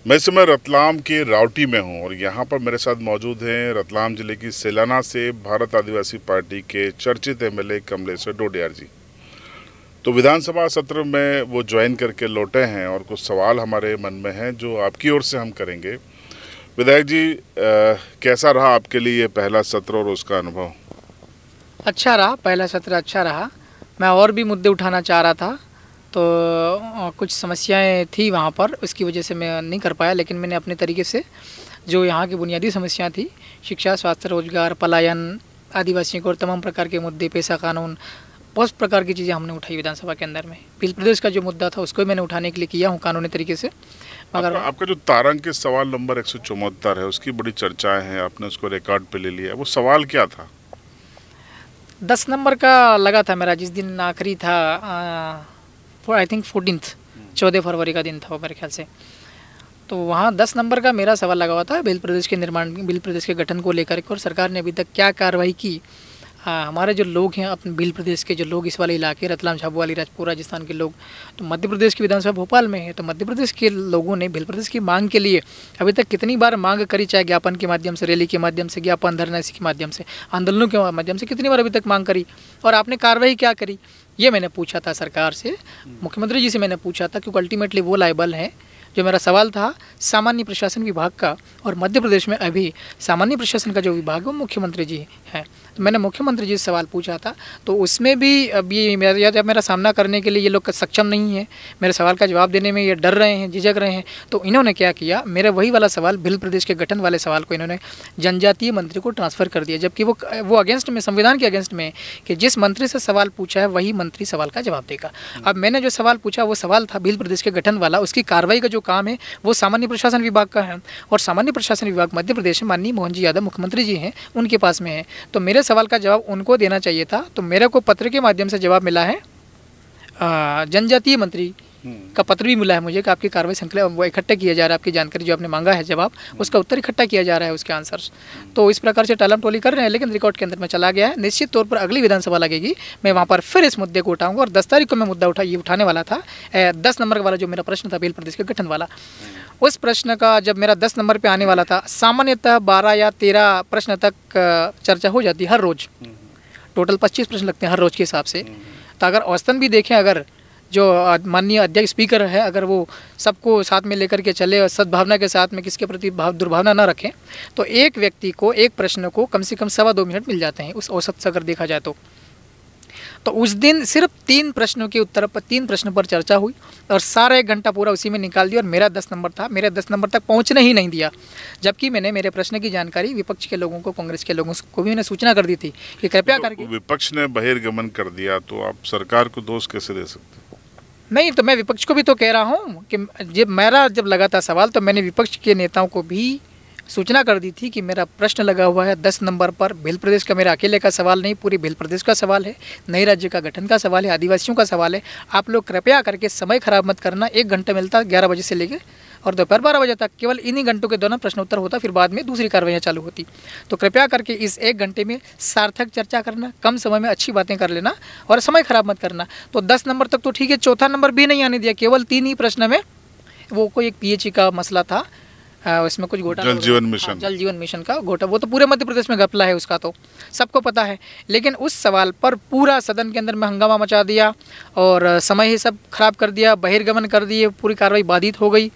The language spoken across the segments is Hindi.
मैं इस समय रतलाम के रावटी में हूं और यहां पर मेरे साथ मौजूद हैं रतलाम जिले की सेलाना से भारत आदिवासी पार्टी के चर्चित एमएलए कमलेश्वर डोडियार जी। तो विधानसभा सत्र में वो ज्वाइन करके लौटे हैं और कुछ सवाल हमारे मन में हैं जो आपकी ओर से हम करेंगे। विधायक जी, कैसा रहा आपके लिए ये पहला सत्र और उसका अनुभव? अच्छा रहा, पहला सत्र अच्छा रहा। मैं और भी मुद्दे उठाना चाह रहा था, तो कुछ समस्याएं थी वहाँ पर, उसकी वजह से मैं नहीं कर पाया। लेकिन मैंने अपने तरीके से जो यहाँ की बुनियादी समस्या थी, शिक्षा, स्वास्थ्य, रोजगार, पलायन, आदिवासियों को और तमाम प्रकार के मुद्दे, पेशा कानून, बहुत प्रकार की चीज़ें हमने उठाई विधानसभा के अंदर में। भील प्रदेश का जो मुद्दा था उसको मैंने उठाने के लिए किया हूँ कानूनी तरीके से। मगर आपका जो तारांकित सवाल नंबर 174 है उसकी बड़ी चर्चाएं हैं, आपने उसको रिकॉर्ड पे ले लिया। वो सवाल क्या था? 10 नंबर का लगा था मेरा, जिस दिन आखिरी था, आई थिंक 14 फरवरी का दिन था वो मेरे ख्याल से। तो वहाँ 10 नंबर का मेरा सवाल लगा हुआ था भील प्रदेश के निर्माण, भील प्रदेश के गठन को लेकर के, और सरकार ने अभी तक क्या कार्रवाई की। हमारे जो लोग हैं, अपने भील प्रदेश के जो लोग, इस वाले इलाके रतलाम, झाबुआ, अलीराजपुर, राजस्थान के लोग, तो मध्य प्रदेश की विधानसभा भोपाल में है। तो मध्य प्रदेश के लोगों ने भील प्रदेश की मांग के लिए अभी तक कितनी बार मांग करी, चाहे ज्ञापन के माध्यम से, रैली के माध्यम से, ज्ञापन, धरना के माध्यम से, आंदोलनों के माध्यम से, कितनी बार अभी तक मांग करी और आपने कार्रवाई क्या करी? ये मैंने पूछा था सरकार से, मुख्यमंत्री जी से मैंने पूछा था, क्योंकि अल्टीमेटली वो लायबल हैं। जो मेरा सवाल था सामान्य प्रशासन विभाग का, और मध्य प्रदेश में अभी सामान्य प्रशासन का जो विभाग है वो मुख्यमंत्री जी हैं। तो मैंने मुख्यमंत्री जी से सवाल पूछा था, तो उसमें भी अभी मेरा सामना करने के लिए ये लोग सक्षम नहीं है, मेरे सवाल का जवाब देने में ये डर रहे हैं, झिझक रहे हैं। तो इन्होंने क्या किया, मेरे वही वाला सवाल, भील प्रदेश के गठन वाले सवाल को इन्होंने जनजातीय मंत्री को ट्रांसफ़र कर दिया, जबकि वो अगेंस्ट में, संविधान के अगेंस्ट में कि जिस मंत्री से सवाल पूछा है वही मंत्री सवाल का जवाब देगा। अब मैंने जो सवाल पूछा वो सवाल था भील प्रदेश के गठन वाला, उसकी कार्रवाई का जो काम है वो सामान्य प्रशासन विभाग का है, और सामान्य प्रशासन विभाग मध्य प्रदेश में माननीय मोहन जी यादव मुख्यमंत्री जी हैं, उनके पास में है। तो मेरे सवाल का जवाब उनको देना चाहिए था। तो मेरे को पत्र के माध्यम से जवाब मिला है, जनजातीय मंत्री का पत्र भी मिला है मुझे कि आपकी कार्रवाई श्रृंखला वो इकट्ठा किया जा रहा है, आपकी जानकारी जो आपने मांगा है जवाब, उसका उत्तर इकट्ठा किया जा रहा है, उसके आंसर्स। तो इस प्रकार से टालम टोली कर रहे हैं, लेकिन रिकॉर्ड के अंदर में चला गया है। निश्चित तौर पर अगली विधानसभा लगेगी, मैं वहाँ पर फिर इस मुद्दे को उठाऊंगा, और 10 तारीख को मैं मुद्दा उठाने वाला था। 10 नंबर वाला जो मेरा प्रश्न था भील प्रदेश के गठन वाला, उस प्रश्न का जब मेरा 10 नंबर पर आने वाला था, सामान्यतः 12 या 13 प्रश्न तक चर्चा हो जाती है हर रोज़। टोटल 25 प्रश्न लगते हैं हर रोज़ के हिसाब से। तो अगर औसतन भी देखें, अगर जो माननीय अध्यक्ष स्पीकर है, अगर वो सबको साथ में लेकर के चले और सद्भावना के साथ में, किसके प्रति दुर्भावना न रखें, तो एक व्यक्ति को एक प्रश्न को कम से कम 2.25 मिनट मिल जाते हैं उस औसत से अगर देखा जाए तो उस दिन सिर्फ 3 प्रश्नों के उत्तर पर, 3 प्रश्नों पर चर्चा हुई और सारा 1 घंटा पूरा उसी में निकाल दिया। और मेरा 10 नंबर था, मेरे 10 नंबर तक पहुंचने ही नहीं दिया, जबकि मैंने मेरे प्रश्न की जानकारी विपक्ष के लोगों को, कांग्रेस के लोगों को भी मैंने सूचना कर दी थी कि कृपया करके। विपक्ष ने बहिर्गमन कर दिया तो आप सरकार को दोष कैसे दे सकते? नहीं, तो मैं विपक्ष को भी तो कह रहा हूँ कि जब लगा था सवाल, तो मैंने विपक्ष के नेताओं को भी सूचना कर दी थी कि मेरा प्रश्न लगा हुआ है 10 नंबर पर। भील प्रदेश का मेरा अकेले का सवाल नहीं, पूरी भील प्रदेश का सवाल है, नए राज्य का गठन का सवाल है, आदिवासियों का सवाल है। आप लोग कृपया करके समय खराब मत करना। 1 घंटा मिलता 11 बजे से लेकर और दोपहर 12 बजे तक, केवल इन्हीं घंटों के दौरान प्रश्न उत्तर होता, फिर बाद में दूसरी कार्रवाइयाँ चालू होती। तो कृपया करके इस 1 घंटे में सार्थक चर्चा करना, कम समय में अच्छी बातें कर लेना और समय खराब मत करना। तो 10 नंबर तक तो ठीक है, चौथा नंबर भी नहीं आने दिया, केवल 3 ही प्रश्न में। वो कोई एक PHE का मसला था, उसमें कुछ घोटाला, जल जीवन मिशन, जल जीवन मिशन का घोटाला, वो तो पूरे मध्य प्रदेश में घपला है, उसका तो सबको पता है। लेकिन उस सवाल पर पूरा सदन के अंदर में हंगामा मचा दिया और समय ही सब खराब कर दिया, बहिर्गमन कर दिए, पूरी कार्रवाई बाधित हो गई।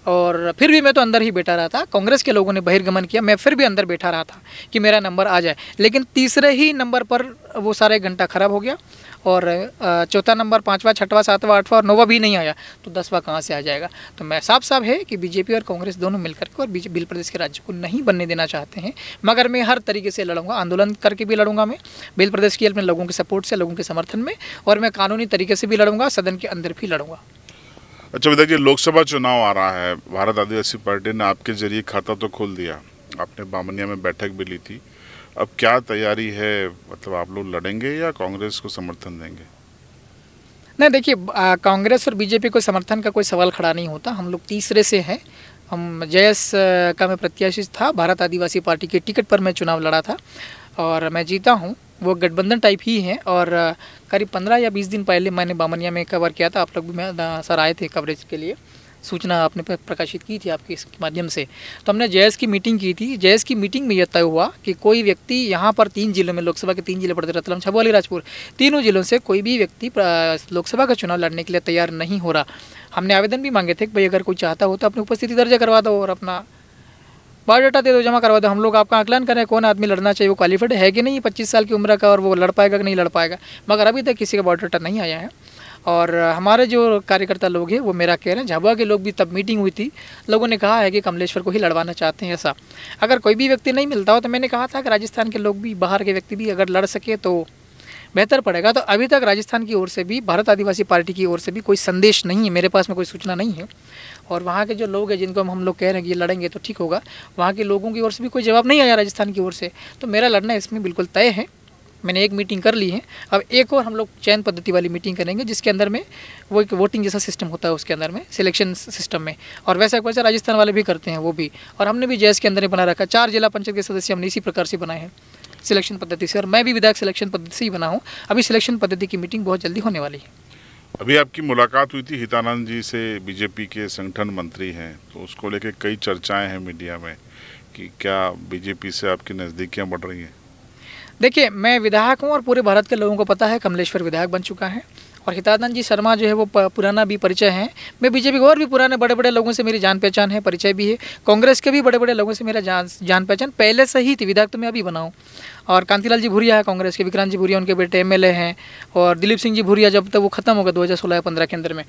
और फिर भी मैं तो अंदर ही बैठा रहा था, कांग्रेस के लोगों ने बहिर्गमन किया, मैं फिर भी अंदर बैठा रहा था कि मेरा नंबर आ जाए। लेकिन तीसरे ही नंबर पर वो सारा 1 घंटा खराब हो गया और चौथा नंबर, 5वां, 6वां, 7वां, 8वां और 9वां भी नहीं आया, तो 10वां कहाँ से आ जाएगा? तो मैं साफ है कि बीजेपी और कांग्रेस दोनों मिलकर के और भील प्रदेश के राज्य को नहीं बनने देना चाहते हैं। मगर मैं हर तरीके से लड़ूंगा, आंदोलन करके भी लड़ूंगा मैं भील प्रदेश के अपने लोगों के सपोर्ट से, लोगों के समर्थन में, और मैं कानूनी तरीके से भी लड़ूंगा, सदन के अंदर भी लड़ूंगा। अच्छा विधायक जी, लोकसभा चुनाव आ रहा है, भारत आदिवासी पार्टी ने आपके जरिए खाता तो खोल दिया, आपने बामनिया में बैठक भी ली थी, अब क्या तैयारी है? मतलब आप लोग लड़ेंगे या कांग्रेस को समर्थन देंगे? नहीं, देखिए, कांग्रेस और बीजेपी को समर्थन का कोई सवाल खड़ा नहीं होता। हम लोग तीसरे से हैं। हम JS का मैं प्रत्याशी था, भारत आदिवासी पार्टी के टिकट पर मैं चुनाव लड़ा था और मैं जीता हूँ। वो गठबंधन टाइप ही है। और करीब 15 या 20 दिन पहले मैंने बामनिया में कवर किया था, आप लोग भी सर आए थे कवरेज के लिए। सूचना आपने प्रकाशित की थी आपके इस माध्यम से, तो हमने जेएस की मीटिंग की थी। जेएस की मीटिंग में यह तय हुआ कि कोई व्यक्ति यहाँ पर 3 जिलों में, लोकसभा के 3 जिले पड़ते, रतलाम, झाबुआ, अलीराजपुर, तीनों जिलों से कोई भी व्यक्ति लोकसभा का चुनाव लड़ने के लिए तैयार नहीं हो रहा। हमने आवेदन भी मांगे थे कि भाई अगर कोई चाहता हो तो अपनी उपस्थिति दर्ज करवा दो और अपना बायोडाटा दे दो, जमा करवा दो। हम लोग आपका आकलन करें कौन आदमी लड़ना चाहिए, वो क्वालिफाइड है कि नहीं 25 साल की उम्र का, और वो लड़ पाएगा कि नहीं लड़ पाएगा। मगर अभी तक किसी का बायोडाटा नहीं आया है। और हमारे जो कार्यकर्ता लोग हैं वो मेरा कह रहे हैं, झाबुआ के लोग भी, तब मीटिंग हुई थी, लोगों ने कहा है कि कमलेश्वर को ही लड़वाना चाहते हैं। ऐसा अगर कोई भी व्यक्ति नहीं मिलता हो तो मैंने कहा था कि राजस्थान के लोग भी, बाहर के व्यक्ति भी अगर लड़ सके तो बेहतर पड़ेगा। तो अभी तक राजस्थान की ओर से भी, भारत आदिवासी पार्टी की ओर से भी कोई संदेश नहीं है, मेरे पास में कोई सूचना नहीं है। और वहाँ के जो लोग हैं जिनको हम लोग कह रहे हैं कि ये लड़ेंगे तो ठीक होगा, वहाँ के लोगों की ओर से भी कोई जवाब नहीं आया राजस्थान की ओर से। तो मेरा लड़ना इसमें बिल्कुल तय है। मैंने एक मीटिंग कर ली है, अब एक और हम लोग चयन पद्धति वाली मीटिंग करेंगे, जिसके अंदर में वो एक वोटिंग जैसा सिस्टम होता है उसके अंदर में, सिलेक्शन सिस्टम में, और वैसा राजस्थान वाले भी करते हैं वो भी। और हमने भी जेएस के अंदर ही बना रखा, 4 जिला पंचायत के सदस्य हमने इसी प्रकार से बनाए हैं सिलेक्शन पद्धति से, और मैं भी विधायक सिलेक्शन पद्धति से ही बना हूँ। अभी सिलेक्शन पद्धति की मीटिंग बहुत जल्दी होने वाली है। अभी आपकी मुलाकात हुई थी हितानंद जी से, बीजेपी के संगठन मंत्री हैं, तो उसको लेकर कई चर्चाएं हैं मीडिया में कि क्या बीजेपी से आपकी नज़दीकियां बढ़ रही हैं? देखिए, मैं विधायक हूँ और पूरे भारत के लोगों को पता है कमलेश्वर विधायक बन चुका है, और हितानंद जी शर्मा जो है वो पुराना भी परिचय है। मैं बीजेपी के और भी पुराने बड़े बड़े लोगों से मेरी जान पहचान है, परिचय भी है। कांग्रेस के भी बड़े बड़े लोगों से मेरा जान पहचान पहले से ही थी। विधायक तो मैं अभी बनाऊँ। और कांतिलाल जी भूरिया है कांग्रेस के, विक्रांत जी भूरिया उनके बेटे एमएलए हैं, और दिलीप सिंह जी भूरिया जब तक वो खत्म हो गया 2016-15 के अंदर में,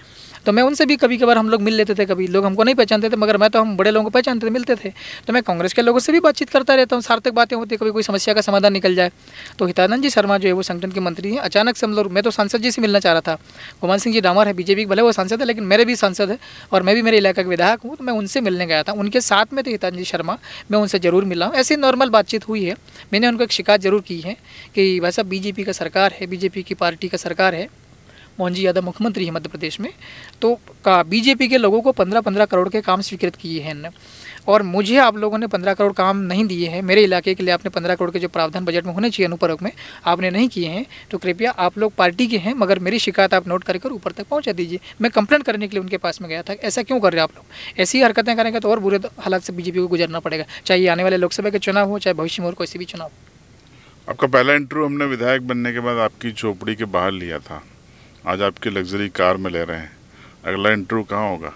तो मैं उनसे भी कभी कभार हम लोग मिल लेते थे। कभी लोग हमको नहीं पहचानते थे, मगर मैं तो हम बड़े लोगों को पहचानते थे, मिलते थे। तो मैं कांग्रेस के लोगों से भी बातचीत करता रहता हूँ, सार्थक बातें होती, कभी कोई समस्या का समाधान निकल जाए। तो हितानंद जी शर्मा जो है वो संगठन के मंत्री हैं। अचानक से हम लोग, मैं तो सांसद जी से मिलना चाह रहा था, गोमान सिंह जी डामर है बीजेपी, भले वो सांसद है लेकिन मेरे भी सांसद है और मैं भी मेरे इलाके का विधायक हूँ, तो मैं उनसे मिलने गया था। उनके साथ में तो हितानंद जी शर्मा, मैं उनसे ज़रूर मिला हूँ। ऐसी नॉर्मल बातचीत हुई है। मैंने उनको एक शिकायत जरूर की है कि वैसा बीजेपी का सरकार है, बीजेपी की पार्टी का सरकार है, मोहन जी यादव मुख्यमंत्री है मध्य प्रदेश में, तो बीजेपी के लोगों को 15-15 करोड़ के काम स्वीकृत किए हैं, और मुझे आप लोगों ने 15 करोड़ काम नहीं दिए हैं। मेरे इलाके के लिए आपने 15 करोड़ के जो प्रावधान बजट में होने चाहिए अनुपूरक में, आपने नहीं किए हैं। तो कृपया, आप लोग पार्टी के हैं मगर मेरी शिकायत आप नोट करके ऊपर तक पहुंचा दीजिए। मैं कंप्लेंट करने के लिए उनके पास में गया था, ऐसा क्यों कर रहे हैं आप लोग? ऐसी हरकतें करेंगे तो और बुरे हालात से बीजेपी को गुजरना पड़ेगा, चाहे आने वाले लोकसभा के चुनाव हो, चाहे भविष्य में और कोई भी चुनाव। आपका पहला इंटरव्यू हमने विधायक बनने के बाद आपकी झोपड़ी के बाहर लिया था, आज आपकी लग्जरी कार में ले रहे हैं। अगला इंटरव्यू कहाँ होगा?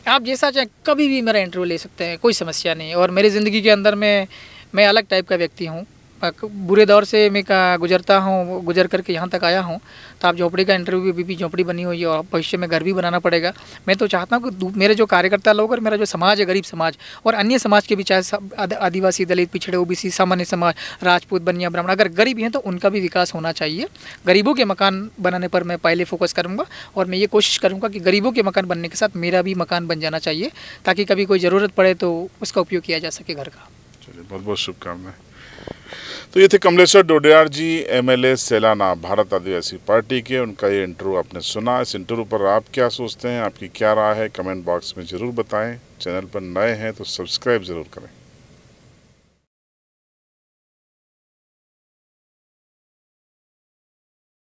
आप जैसा चाहे कभी भी मेरा इंटरव्यू ले सकते हैं, कोई समस्या नहीं। और मेरी ज़िंदगी के अंदर में मैं अलग टाइप का व्यक्ति हूँ, बुरे दौर से मैं गुजरता हूँ, गुजर करके यहाँ तक आया हूँ। तो आप झोपड़ी का इंटरव्यू भी झोपड़ी बनी हुई है और भविष्य में घर भी बनाना पड़ेगा। मैं तो चाहता हूँ कि मेरे जो कार्यकर्ता लोग और मेरा जो समाज है, गरीब समाज और अन्य समाज के भी, चाहे आदिवासी, दलित, पिछड़े, ओबीसी, सामान्य समाज, राजपूत, बनिया, ब्राह्मण, अगर गरीब हैं तो उनका भी विकास होना चाहिए। गरीबों के मकान बनाने पर मैं पहले फोकस करूँगा और मैं ये कोशिश करूँगा कि गरीबों के मकान बनने के साथ मेरा भी मकान बन जाना चाहिए, ताकि कभी कोई ज़रूरत पड़े तो उसका उपयोग किया जा सके घर का। चलिए, बहुत बहुत शुभकामनाएं। तो ये थे कमलेश्वर डोडियार जी, एमएलए सेलाना, भारत आदिवासी पार्टी के। उनका ये इंटरव्यू आपने सुना। इस इंटरव्यू पर आप क्या सोचते हैं, आपकी क्या राय है, कमेंट बॉक्स में ज़रूर बताएं। चैनल पर नए हैं तो सब्सक्राइब ज़रूर करें।